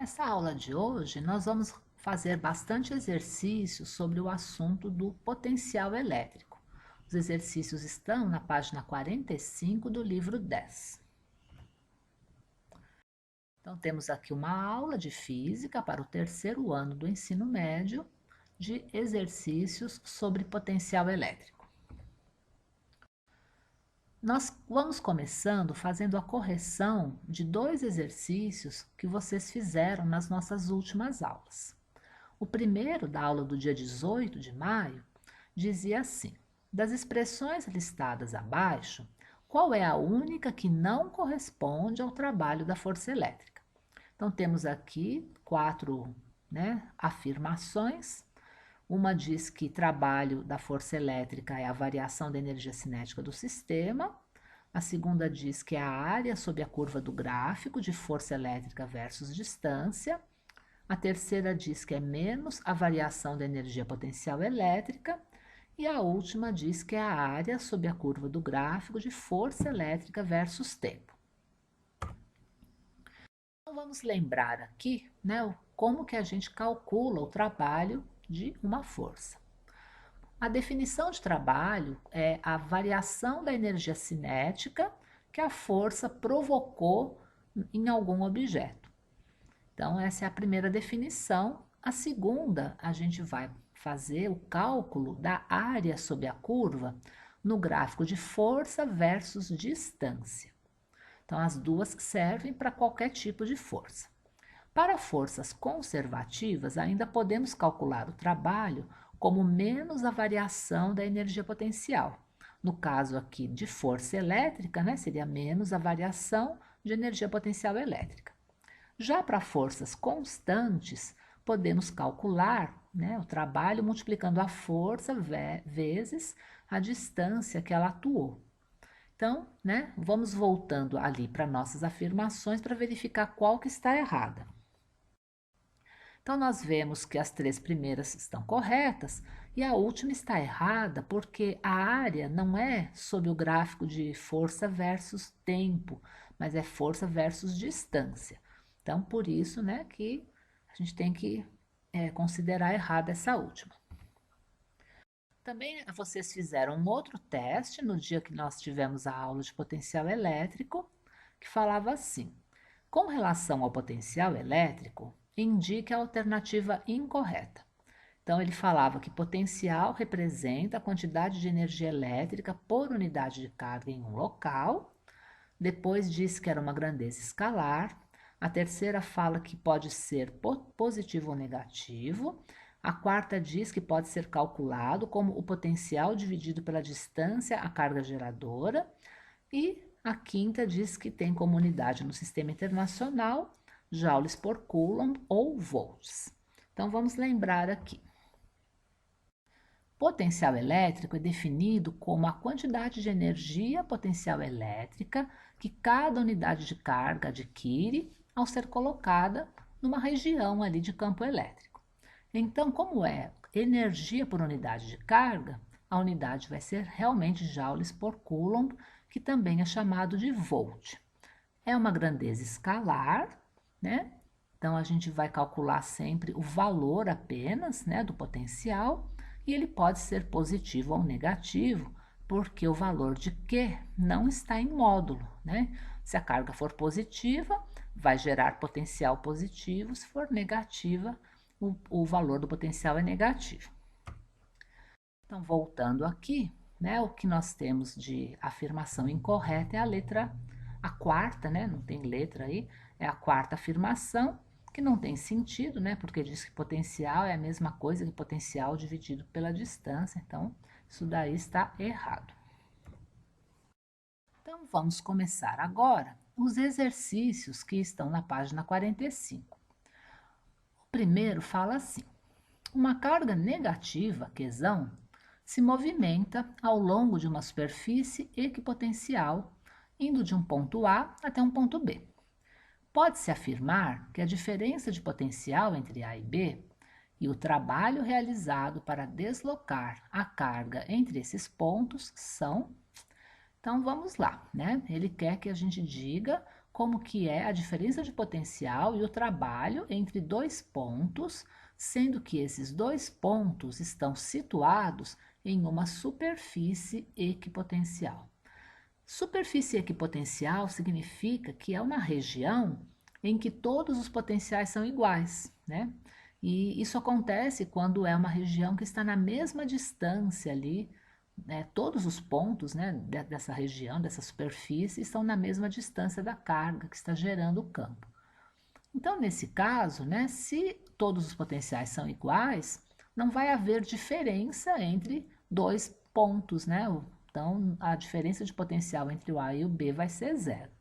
Nessa aula de hoje, nós vamos fazer bastante exercícios sobre o assunto do potencial elétrico. Os exercícios estão na página 45 do livro 10. Então, temos aqui uma aula de física para o terceiro ano do ensino médio de exercícios sobre potencial elétrico. Nós vamos começando fazendo a correção de dois exercícios que vocês fizeram nas nossas últimas aulas. O primeiro, da aula do dia 18 de maio, dizia assim: das expressões listadas abaixo, qual é a única que não corresponde ao trabalho da força elétrica? Então, temos aqui quatro afirmações. Uma diz que trabalho da força elétrica é a variação da energia cinética do sistema. A segunda diz que é a área sob a curva do gráfico de força elétrica versus distância. A terceira diz que é menos a variação da energia potencial elétrica. E a última diz que é a área sob a curva do gráfico de força elétrica versus tempo. Então, vamos lembrar aqui, como que a gente calcula o trabalho de uma força. A definição de trabalho é a variação da energia cinética que a força provocou em algum objeto. Então, essa é a primeira definição. A segunda, a gente vai fazer o cálculo da área sob a curva no gráfico de força versus distância. Então, as duas servem para qualquer tipo de força. Para forças conservativas, ainda podemos calcular o trabalho como menos a variação da energia potencial. No caso aqui de força elétrica, seria menos a variação de energia potencial elétrica. Já para forças constantes, podemos calcular o trabalho multiplicando a força vezes a distância que ela atuou. Então, vamos voltando ali para nossas afirmações para verificar qual que está errada. Então, nós vemos que as três primeiras estão corretas e a última está errada porque a área não é sob o gráfico de força versus tempo, mas é força versus distância. Então, por isso, que a gente tem que considerar errada essa última. Também vocês fizeram um outro teste no dia que nós tivemos a aula de potencial elétrico, que falava assim: com relação ao potencial elétrico, indique a alternativa incorreta. Então, ele falava que potencial representa a quantidade de energia elétrica por unidade de carga em um local. Depois disse que era uma grandeza escalar. A terceira fala que pode ser positivo ou negativo. A quarta diz que pode ser calculado como o potencial dividido pela distância à carga geradora. E a quinta diz que tem como unidade no sistema internacional joules por coulomb ou volts. Então, vamos lembrar aqui. Potencial elétrico é definido como a quantidade de energia potencial elétrica que cada unidade de carga adquire ao ser colocada numa região ali de campo elétrico. Então, como é energia por unidade de carga, a unidade vai ser realmente joules por coulomb, que também é chamado de volt. É uma grandeza escalar, Então, a gente vai calcular sempre o valor apenas, do potencial, e ele pode ser positivo ou negativo, porque o valor de Q não está em módulo, Se a carga for positiva, vai gerar potencial positivo, se for negativa, o valor do potencial é negativo. Então, voltando aqui, o que nós temos de afirmação incorreta é a letra, a quarta, não tem letra aí, é a quarta afirmação, que não tem sentido, porque diz que potencial é a mesma coisa que potencial dividido pela distância, então isso daí está errado. Então, vamos começar agora os exercícios que estão na página 45. O primeiro fala assim: uma carga negativa, Qzão, se movimenta ao longo de uma superfície equipotencial, indo de um ponto A até um ponto B. Pode-se afirmar que a diferença de potencial entre A e B e o trabalho realizado para deslocar a carga entre esses pontos são... Então, vamos lá, Ele quer que a gente diga como que é a diferença de potencial e o trabalho entre dois pontos, sendo que esses dois pontos estão situados em uma superfície equipotencial. Superfície equipotencial significa que é uma região em que todos os potenciais são iguais, né? E isso acontece quando é uma região que está na mesma distância ali, né? Todos os pontos, né, dessa região, dessa superfície, estão na mesma distância da carga que está gerando o campo. Então, nesse caso, né, se todos os potenciais são iguais, não vai haver diferença entre dois pontos, né? Então, a diferença de potencial entre o A e o B vai ser zero.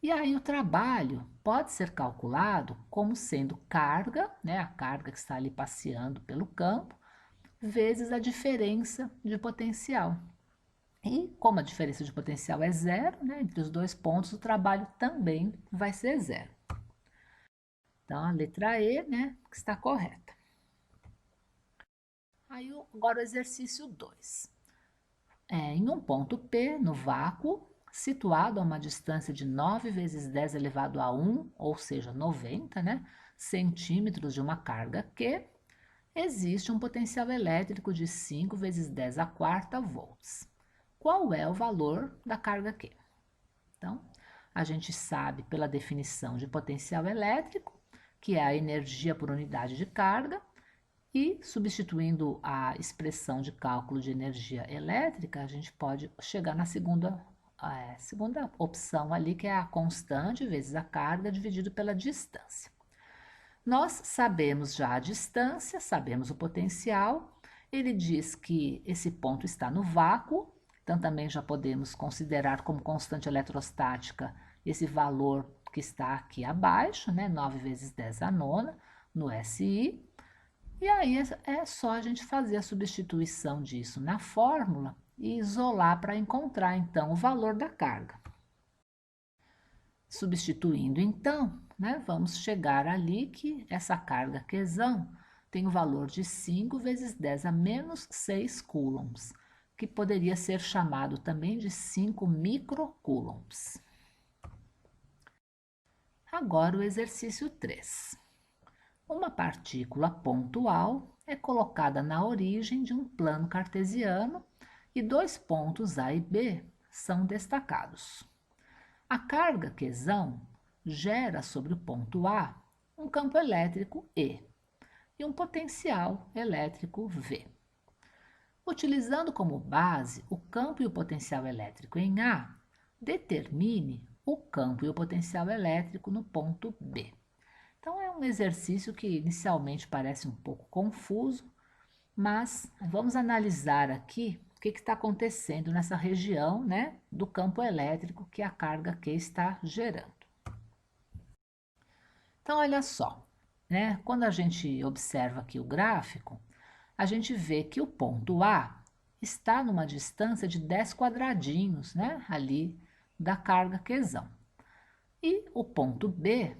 E aí o trabalho pode ser calculado como sendo carga, né, a carga que está ali passeando pelo campo, vezes a diferença de potencial. E como a diferença de potencial é zero, né, entre os dois pontos, o trabalho também vai ser zero. Então, a letra E, né, que está correta. Aí, agora o exercício 2. Em um ponto P, no vácuo, situado a uma distância de 9 vezes 10 elevado a 1, ou seja, 90, né, centímetros de uma carga Q, existe um potencial elétrico de 5 vezes 10 a quarta volts. Qual é o valor da carga Q? Então, a gente sabe pela definição de potencial elétrico, que é a energia por unidade de carga, e substituindo a expressão de cálculo de energia elétrica, a gente pode chegar na segunda opção ali, que é a constante vezes a carga dividido pela distância. Nós sabemos já a distância, sabemos o potencial. Ele diz que esse ponto está no vácuo, então também já podemos considerar como constante eletrostática esse valor que está aqui abaixo, né? 9 vezes 10 a nona, no SI. E aí é só a gente fazer a substituição disso na fórmula e isolar para encontrar então o valor da carga. Substituindo então, né, vamos chegar ali que essa carga Qzão tem o valor de 5 vezes 10 a menos 6 coulombs, que poderia ser chamado também de 5 microcoulombs. Agora o exercício 3. Uma partícula pontual é colocada na origem de um plano cartesiano e dois pontos A e B são destacados. A carga Qzão gera sobre o ponto A um campo elétrico E e um potencial elétrico V. Utilizando como base o campo e o potencial elétrico em A, determine o campo e o potencial elétrico no ponto B. Então, é um exercício que inicialmente parece um pouco confuso, mas vamos analisar aqui o que está acontecendo nessa região, né, do campo elétrico que a carga Q está gerando. Então, olha só, né, quando a gente observa aqui o gráfico, a gente vê que o ponto A está numa distância de 10 quadradinhos, né, ali da carga Qzão. E o ponto B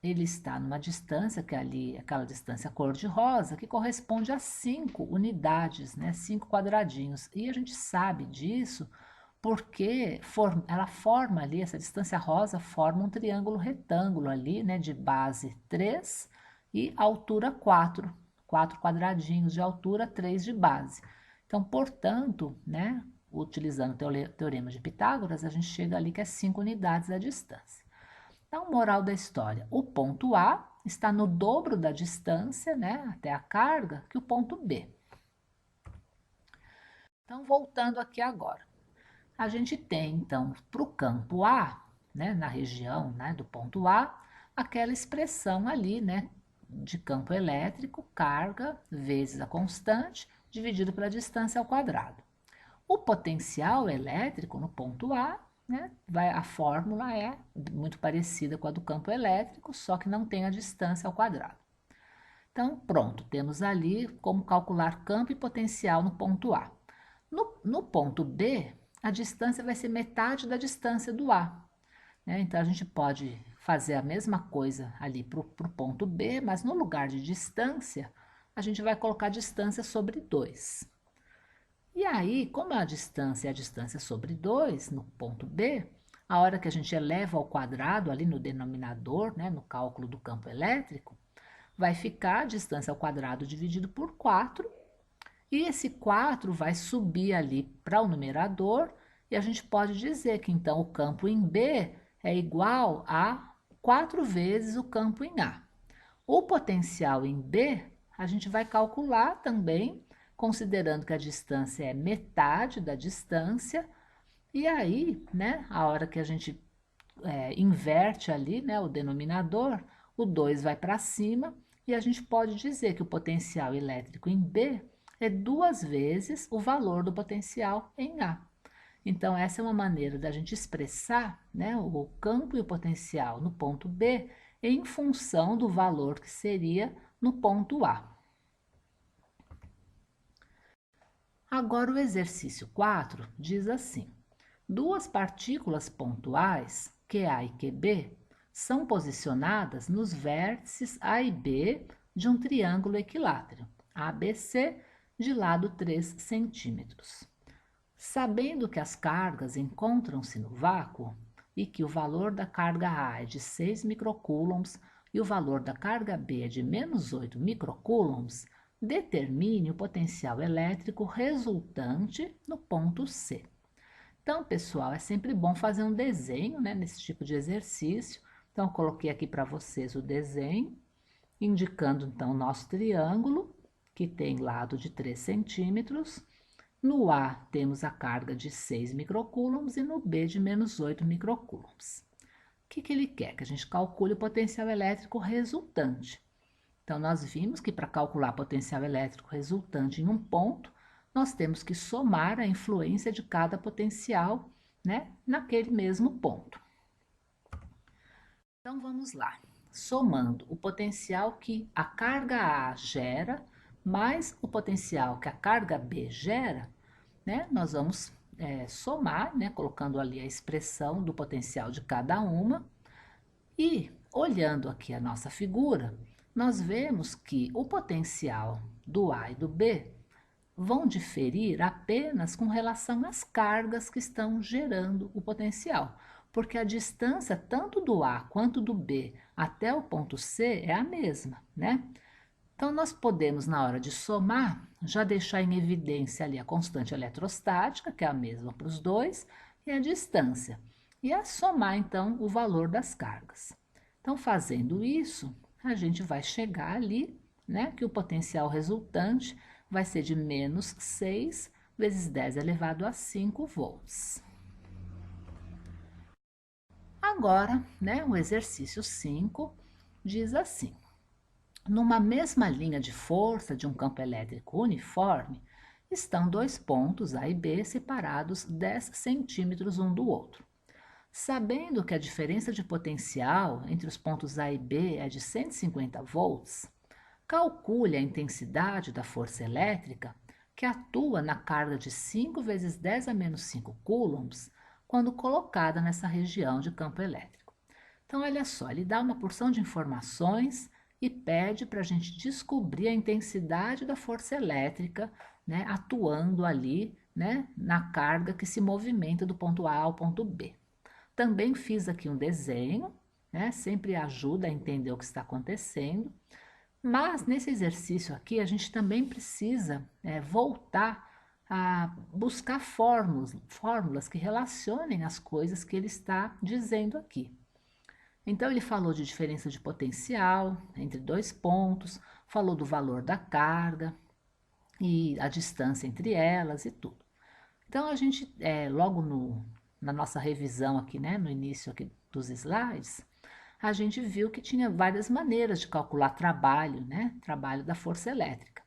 ele está numa distância, que é ali, aquela distância cor-de-rosa, que corresponde a 5 unidades, né? 5 quadradinhos. E a gente sabe disso porque ela forma ali, essa distância rosa forma um triângulo retângulo ali, né? De base 3 e altura 4. 4 quadradinhos de altura, 3 de base. Então, portanto, né? Utilizando o teorema de Pitágoras, a gente chega ali que é 5 unidades a distância. Então, moral da história, o ponto A está no dobro da distância, né, até a carga, que o ponto B. Então, voltando aqui agora. A gente tem, então, para o campo A, né, na região, né, do ponto A, aquela expressão ali, né, de campo elétrico, carga vezes a constante, dividido pela distância ao quadrado. O potencial elétrico no ponto A, né, a fórmula é muito parecida com a do campo elétrico, só que não tem a distância ao quadrado. Então, pronto, temos ali como calcular campo e potencial no ponto A. No ponto B, a distância vai ser metade da distância do A. Né? Então, a gente pode fazer a mesma coisa ali para o ponto B, mas no lugar de distância, a gente vai colocar distância sobre 2. E aí, como a distância é a distância sobre 2, no ponto B, a hora que a gente eleva ao quadrado ali no denominador, né, no cálculo do campo elétrico, vai ficar a distância ao quadrado dividido por 4, e esse 4 vai subir ali para o numerador, e a gente pode dizer que então o campo em B é igual a 4 vezes o campo em A. O potencial em B, a gente vai calcular também, considerando que a distância é metade da distância, e aí, né, a hora que a gente inverte ali, né, o denominador, o 2 vai para cima, e a gente pode dizer que o potencial elétrico em B é 2 vezes o valor do potencial em A. Então, essa é uma maneira da gente expressar, né, o campo e o potencial no ponto B em função do valor que seria no ponto A. Agora, o exercício 4 diz assim: duas partículas pontuais, QA e QB, são posicionadas nos vértices A e B de um triângulo equilátero, ABC, de lado 3 centímetros. Sabendo que as cargas encontram-se no vácuo e que o valor da carga A é de 6 microcoulombs e o valor da carga B é de menos 8 microcoulombs, determine o potencial elétrico resultante no ponto C. Então, pessoal, é sempre bom fazer um desenho, né, nesse tipo de exercício. Então, eu coloquei aqui para vocês o desenho, indicando então o nosso triângulo, que tem lado de 3 centímetros. No A temos a carga de 6 microcoulombs e no B de menos 8 microcoulombs. O que ele quer? Que a gente calcule o potencial elétrico resultante. Então, nós vimos que para calcular potencial elétrico resultante em um ponto, nós temos que somar a influência de cada potencial, né, naquele mesmo ponto. Então, vamos lá. Somando o potencial que a carga A gera, mais o potencial que a carga B gera, né, nós vamos somar, né, colocando ali a expressão do potencial de cada uma. E, olhando aqui a nossa figura, nós vemos que o potencial do A e do B vão diferir apenas com relação às cargas que estão gerando o potencial, porque a distância tanto do A quanto do B até o ponto C é a mesma, né? Então, nós podemos, na hora de somar, já deixar em evidência ali a constante eletrostática, que é a mesma para os dois, e a distância. E a somar, então, o valor das cargas. Então, fazendo isso, a gente vai chegar ali, né, que o potencial resultante vai ser de menos 6 vezes 10 elevado a 5 volts. Agora, né, o exercício 5 diz assim: numa mesma linha de força de um campo elétrico uniforme, estão dois pontos A e B separados 10 centímetros um do outro. Sabendo que a diferença de potencial entre os pontos A e B é de 150 volts, calcule a intensidade da força elétrica que atua na carga de 5 vezes 10 a menos 5 coulombs quando colocada nessa região de campo elétrico. Então, olha só, ele dá uma porção de informações e pede para a gente descobrir a intensidade da força elétrica, né, atuando ali, né, na carga que se movimenta do ponto A ao ponto B. Também fiz aqui um desenho, né, sempre ajuda a entender o que está acontecendo, mas nesse exercício aqui a gente também precisa voltar a buscar fórmulas que relacionem as coisas que ele está dizendo aqui. Então, ele falou de diferença de potencial entre dois pontos, falou do valor da carga e a distância entre elas e tudo. Então, a gente, logo na nossa revisão aqui, né, no início aqui dos slides, a gente viu que tinha várias maneiras de calcular trabalho, né, trabalho da força elétrica.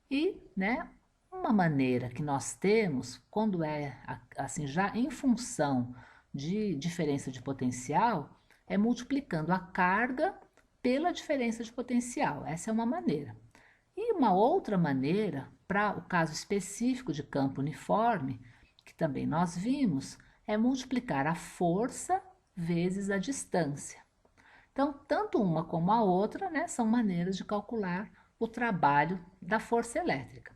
E, né, uma maneira que nós temos, quando é assim, já em função de diferença de potencial, é multiplicando a carga pela diferença de potencial. Essa é uma maneira. E uma outra maneira, para o caso específico de campo uniforme, que também nós vimos, é multiplicar a força vezes a distância. Então, tanto uma como a outra, né, são maneiras de calcular o trabalho da força elétrica.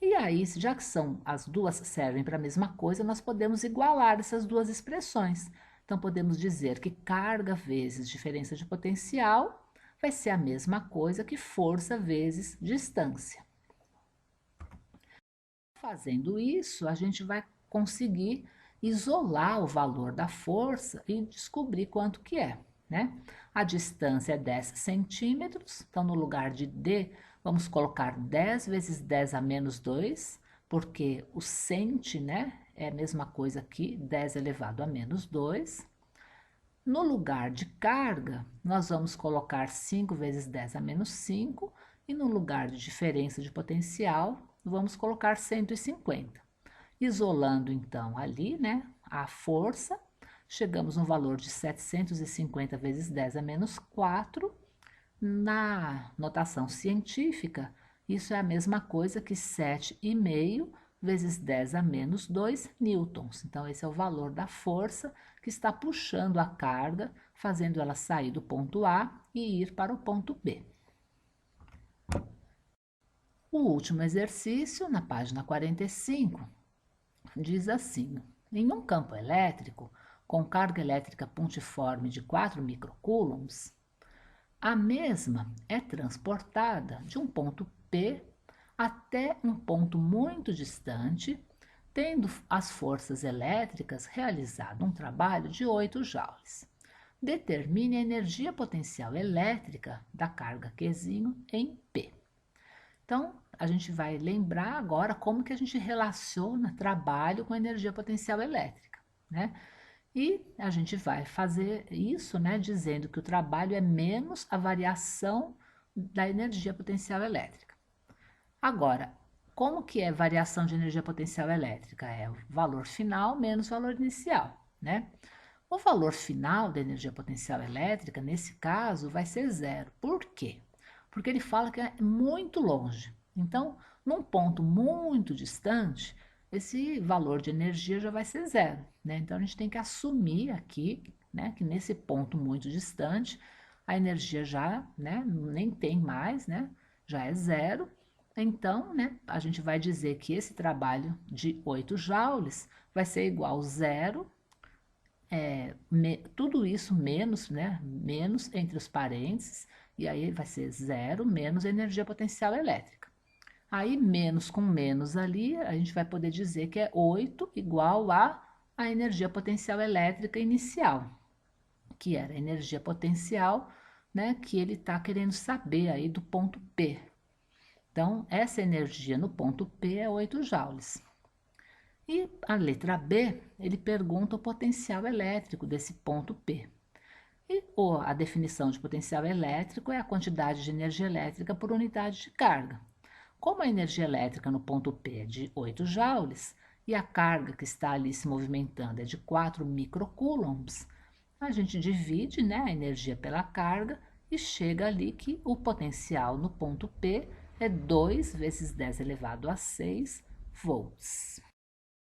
E aí, já que as duas servem para a mesma coisa, nós podemos igualar essas duas expressões. Então, podemos dizer que carga vezes diferença de potencial vai ser a mesma coisa que força vezes distância. Fazendo isso, a gente vai conseguir isolar o valor da força e descobrir quanto que é, né? A distância é 10 centímetros, então no lugar de D, vamos colocar 10 vezes 10 a menos 2, porque o centi, né, é a mesma coisa que 10 elevado a menos 2. No lugar de carga, nós vamos colocar 5 vezes 10 a menos 5, e no lugar de diferença de potencial, vamos colocar 150. Isolando então ali, né, a força, chegamos no valor de 750 vezes 10 a menos 4. Na notação científica, isso é a mesma coisa que 7,5 vezes 10 a menos 2 newtons. Então, esse é o valor da força que está puxando a carga, fazendo ela sair do ponto A e ir para o ponto B. O último exercício, na página 45, diz assim: em um campo elétrico com carga elétrica pontiforme de 4 microcoulombs, a mesma é transportada de um ponto P até um ponto muito distante, tendo as forças elétricas realizado um trabalho de 8 joules. Determine a energia potencial elétrica da carga Q em P. Então, a gente vai lembrar agora como que a gente relaciona trabalho com energia potencial elétrica, né? E a gente vai fazer isso, né, dizendo que o trabalho é menos a variação da energia potencial elétrica. Agora, como que é variação de energia potencial elétrica? É o valor final menos o valor inicial, né? O valor final da energia potencial elétrica, nesse caso, vai ser zero. Por quê? Porque ele fala que é muito longe. Então, num ponto muito distante, esse valor de energia já vai ser zero, né? Então, a gente tem que assumir aqui, né, que nesse ponto muito distante, a energia já, né, nem tem mais, né? Já é zero. Então, né, a gente vai dizer que esse trabalho de 8 joules vai ser igual a zero, tudo isso menos, né? Menos entre os parênteses, e aí vai ser zero menos a energia potencial elétrica. Aí, menos com menos ali, a gente vai poder dizer que é 8 igual a energia potencial elétrica inicial, que era a energia potencial, né, que ele está querendo saber aí do ponto P. Então, essa energia no ponto P é 8 joules. E a letra B, ele pergunta o potencial elétrico desse ponto P. E a definição de potencial elétrico é a quantidade de energia elétrica por unidade de carga. Como a energia elétrica no ponto P é de 8 joules e a carga que está ali se movimentando é de 4 microcoulombs, a gente divide, né, a energia pela carga e chega ali que o potencial no ponto P é 2 vezes 10 elevado a 6 volts.